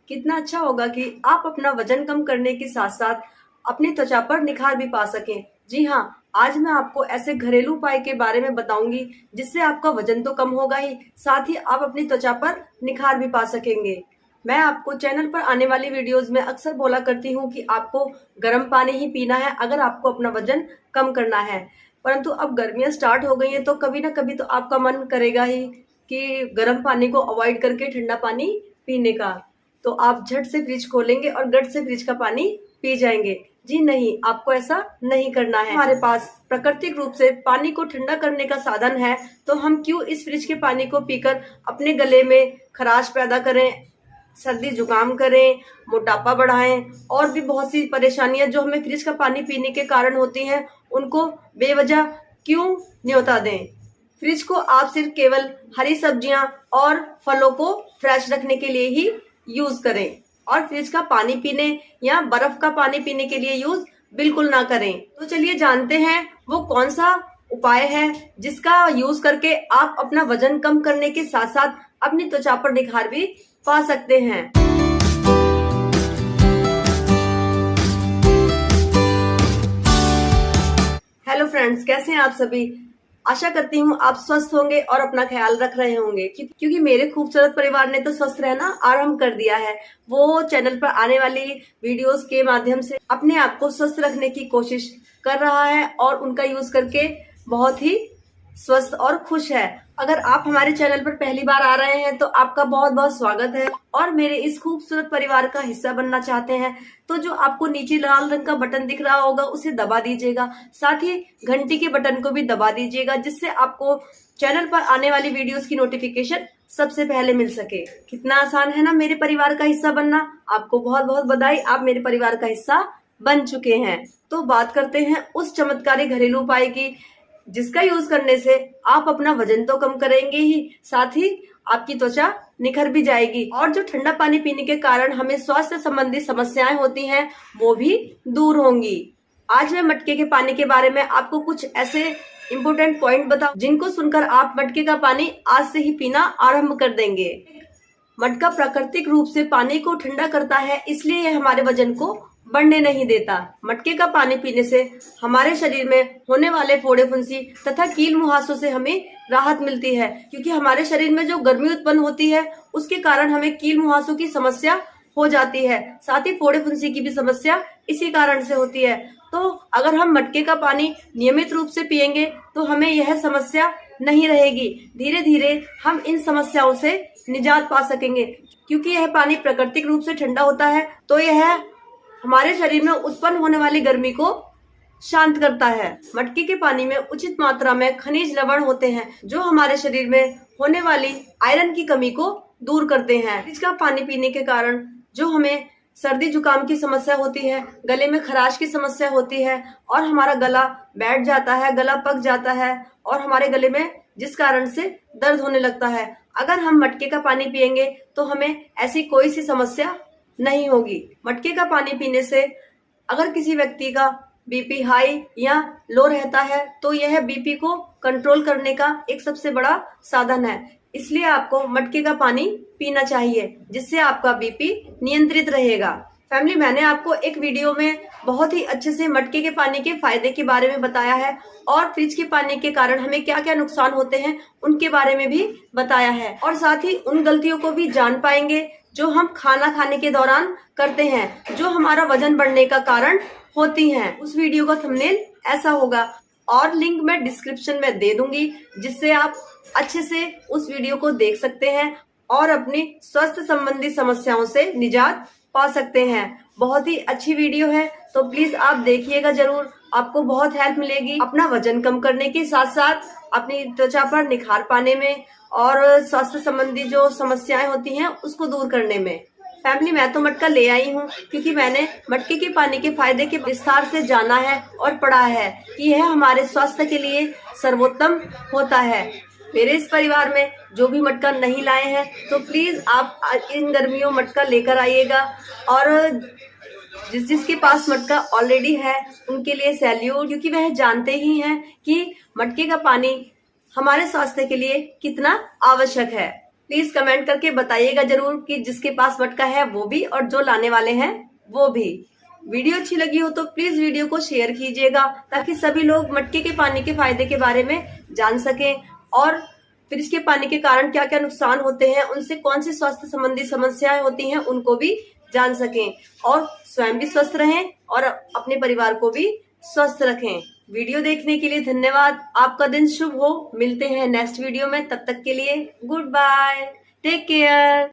कितना अच्छा होगा कि आप अपना वजन कम करने के साथ साथ अपनी त्वचा पर निखार भी पा सकें। जी हाँ, आज मैं आपको ऐसे घरेलू उपाय के बारे में बताऊंगी जिससे आपका वजन तो कम होगा ही, साथ ही आप अपनी त्वचा पर निखार भी पा सकेंगे। मैं आपको चैनल पर आने वाली वीडियोस में अक्सर बोला करती हूँ कि आपको गर्म पानी ही पीना है अगर आपको अपना वजन कम करना है। परंतु अब गर्मियां स्टार्ट हो गई हैं तो कभी ना कभी तो आपका मन करेगा ही कि गर्म पानी को अवॉइड करके ठंडा पानी पीने का। तो आप झट से फ्रिज खोलेंगे और गट से फ्रिज का पानी पी जाएंगे। जी नहीं, आपको ऐसा नहीं करना है। हमारे पास प्राकृतिक रूप से पानी को ठंडा करने का साधन है, तो हम क्यों इस फ्रिज के पानी को पीकर अपने गले में खराश पैदा करें, सर्दी जुकाम करें, मोटापा बढ़ाएं और भी बहुत सी परेशानियां जो हमें फ्रिज का पानी पीने के कारण होती हैं, उनको बेवजह क्यों न्योता दें। फ्रिज को आप सिर्फ केवल हरी सब्जियां और फलों को फ्रेश रखने के लिए ही यूज करें और फ्रिज का पानी पीने या बर्फ का पानी पीने के लिए यूज बिल्कुल ना करें। तो चलिए जानते हैं वो कौन सा उपाय है जिसका यूज करके आप अपना वजन कम करने के साथ साथ अपनी त्वचा पर निखार भी पा सकते हैं। हेलो फ्रेंड्स, कैसे हैं आप सभी। आशा करती हूँ आप स्वस्थ होंगे और अपना ख्याल रख रहे होंगे, क्योंकि मेरे खूबसूरत परिवार ने तो स्वस्थ रहना आरंभ कर दिया है। वो चैनल पर आने वाली वीडियोस के माध्यम से अपने आप को स्वस्थ रखने की कोशिश कर रहा है और उनका यूज करके बहुत ही स्वस्थ और खुश है। अगर आप हमारे चैनल पर पहली बार आ रहे हैं तो आपका बहुत बहुत स्वागत है और मेरे इस खूबसूरत परिवार का हिस्सा बनना चाहते हैं तो जो आपको नीचे लाल रंग का बटन दिख रहा होगा उसे दबा दीजिएगा, साथ ही घंटी के बटन को भी दबा दीजिएगा जिससे आपको चैनल पर आने वाली वीडियोस की नोटिफिकेशन सबसे पहले मिल सके। कितना आसान है ना मेरे परिवार का हिस्सा बनना। आपको बहुत बहुत बधाई, आप मेरे परिवार का हिस्सा बन चुके हैं। तो बात करते हैं उस चमत्कारी घरेलू उपाय की जिसका यूज करने से आप अपना वजन तो कम करेंगे ही, साथ ही आपकी त्वचा निखर भी जाएगी और जो ठंडा पानी पीने के कारण हमें स्वास्थ्य संबंधी समस्याएं होती हैं वो भी दूर होंगी। आज मैं मटके के पानी के बारे में आपको कुछ ऐसे इम्पोर्टेंट पॉइंट बताऊं जिनको सुनकर आप मटके का पानी आज से ही पीना आरंभ कर देंगे। मटका प्राकृतिक रूप से पानी को ठंडा करता है, इसलिए यह हमारे वजन को बढ़ने नहीं देता। मटके का पानी पीने से हमारे शरीर में होने वाले फोड़े फुंसी तथा कील मुहासों से हमें राहत मिलती है, क्योंकि हमारे शरीर में जो गर्मी उत्पन्न होती है उसके कारण हमें कील मुहासों की समस्या हो जाती है, साथ ही फोड़े फुंसी की भी समस्या इसी कारण से होती है। तो अगर हम मटके का पानी नियमित रूप से पिएंगे तो हमें यह समस्या नहीं रहेगी। धीरे धीरे हम इन समस्याओं से निजात पा सकेंगे, क्योंकि यह पानी प्राकृतिक रूप से ठंडा होता है तो यह हमारे शरीर में उत्पन्न होने वाली गर्मी को शांत करता है। मटके के पानी में उचित मात्रा में खनिज लवण होते हैं जो हमारे शरीर में होने वाली आयरन की कमी को दूर करते हैं। इसका पानी पीने के कारण जो हमें सर्दी जुकाम की समस्या होती है, गले में खराश की समस्या होती है और हमारा गला बैठ जाता है, गला पक जाता है और हमारे गले में जिस कारण से दर्द होने लगता है, अगर हम मटके का पानी पिएंगे तो हमें ऐसी कोई सी समस्या नहीं होगी। मटके का पानी पीने से अगर किसी व्यक्ति का बीपी हाई या लो रहता है तो यह बीपी को कंट्रोल करने का एक सबसे बड़ा साधन है, इसलिए आपको मटके का पानी पीना चाहिए जिससे आपका बीपी नियंत्रित रहेगा। फैमिली, मैंने आपको एक वीडियो में बहुत ही अच्छे से मटके के पानी के फायदे के बारे में बताया है और फ्रिज के पानी के कारण हमें क्या क्या नुकसान होते हैं उनके बारे में भी बताया है, और साथ ही उन गलतियों को भी जान पाएंगे जो हम खाना खाने के दौरान करते हैं जो हमारा वजन बढ़ने का कारण होती हैं। उस वीडियो का थंबनेल ऐसा होगा और लिंक मैं डिस्क्रिप्शन में दे दूंगी जिससे आप अच्छे से उस वीडियो को देख सकते हैं और अपनी स्वास्थ्य संबंधी समस्याओं से निजात पा सकते हैं। बहुत ही अच्छी वीडियो है तो प्लीज आप देखिएगा जरूर, आपको बहुत हेल्प मिलेगी अपना वजन कम करने के साथ साथ अपनी त्वचा पर निखार पाने में और स्वास्थ्य संबंधी जो समस्याएं होती हैं उसको दूर करने में। फैमिली, मैं तो मटका ले आई हूँ क्योंकि मैंने मटके के पानी के फायदे के विस्तार से जाना है और पढ़ा है कि यह हमारे स्वास्थ्य के लिए सर्वोत्तम होता है। मेरे इस परिवार में जो भी मटका नहीं लाए हैं तो प्लीज आप इन गर्मियों मटका लेकर आइएगा, और जिसके पास मटका ऑलरेडी है उनके लिए सैल्यूट, क्योंकि वह जानते ही हैं कि मटके का पानी हमारे स्वास्थ्य के लिए कितना आवश्यक है। प्लीज कमेंट करके बताइएगा जरूर कि जिसके पास मटका है वो भी और जो लाने वाले हैं वो भी। वीडियो अच्छी लगी हो तो प्लीज वीडियो को शेयर कीजिएगा ताकि सभी लोग मटके के पानी के फायदे के बारे में जान सकें और फ्रिज के पानी के कारण क्या क्या नुकसान होते हैं, उनसे कौन सी स्वास्थ्य संबंधी समस्याएं होती हैं उनको भी जान सकें और स्वयं भी स्वस्थ रहें और अपने परिवार को भी स्वस्थ रखें। वीडियो देखने के लिए धन्यवाद। आपका दिन शुभ हो। मिलते हैं नेक्स्ट वीडियो में, तब तक के लिए गुड बाय, टेक केयर।